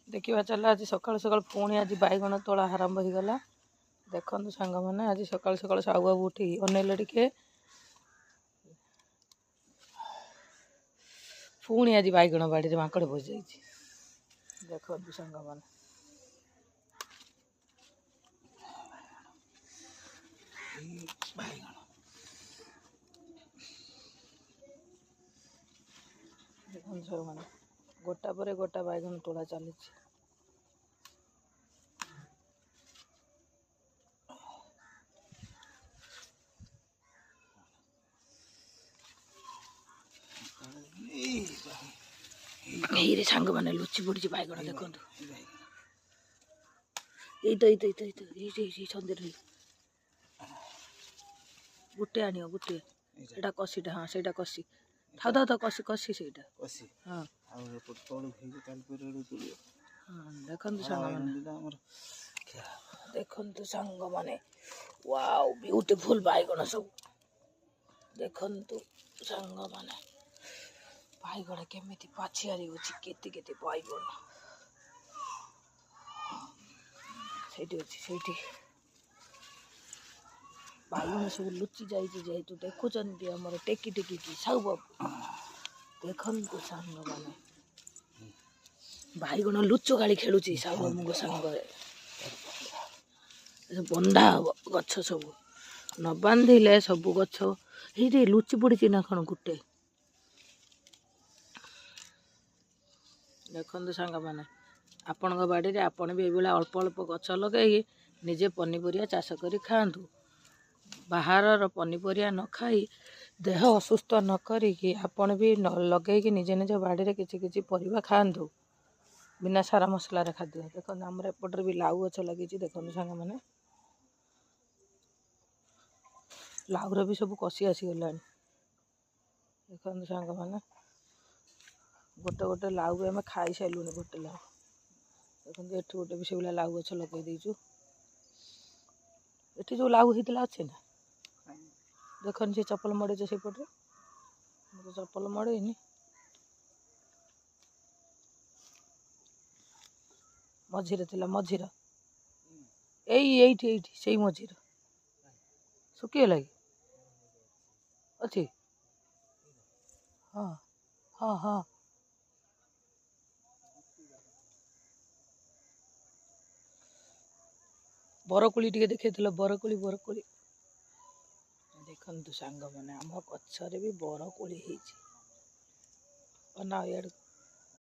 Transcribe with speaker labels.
Speaker 1: देखा चल आज सकाल सकाल पुणी आज बैगण तोड़ा आरंभ हो गला। देखु सांग मैंने आज सकाल सकाल साहू बाबू उठी अनेले टिके पुणी आज बैगण बाड़ी माकड़ बस जाइए। देखु सांग मैंने देखो सब मैंने गोटा पर गोटा बैगण तोड़ा चली। यही सांग मैंने लुचि पड़ी बैगण देखो सन्धि गुटे आण गुटे एटा कषीटा हाँ से कषी था था था कषी कषी से हाँ देखु सांग मैंने देखु सांग मैंने वाओ ब्यूटीफुल बैगण सब देखु सांग मैंने बैगण केमी पाचियारी होती केते बैगण से बैगण सब लुचि जाइए जेहेतु देखुं आमर टेकी टेकी साहू बाबू देखु सांग मैंने बैगण लुचकाड़ी खेलुची साहू बाबू सांग बंधा गछ सब न बांधिले सब गछ ये लुचि पड़ी ना कौन गुटे देखु सांग मैंने आपण बाड़ी आपण भी ये अल्प अल्प गछ लगे निजे पनीपरिया चाष कर खातु बाहर पनीपरिया न खाई देह असुस्थ न करी आपण भी लगे निज निज बाड़ी किछि किछि परिबा खातु बिना सारा मसलार खाद्य। देखो आमर एपटर भी लाउ गछ लगी देखो सांग मैंने लाउर भी सब कषि आसीगला देखो सांग मैंने गोटे गोटे लाउ भी आम खाई सारूँ गोटे लाउ देखो ये गोटे भी से लाउ गछ लगे देचु ये जो लाउ होता अच्छे ना देखो सी चप्पल मड़े से पटे चप्पल मड़ेनी मझीरे थिला मझीर एठी से मझीर सुखी लगे अच्छी हाँ हाँ हाँ बरकोली टे देखे बरकोली बरकोली देखु सांग मैंने आम गचरे भी बरकोली ना इड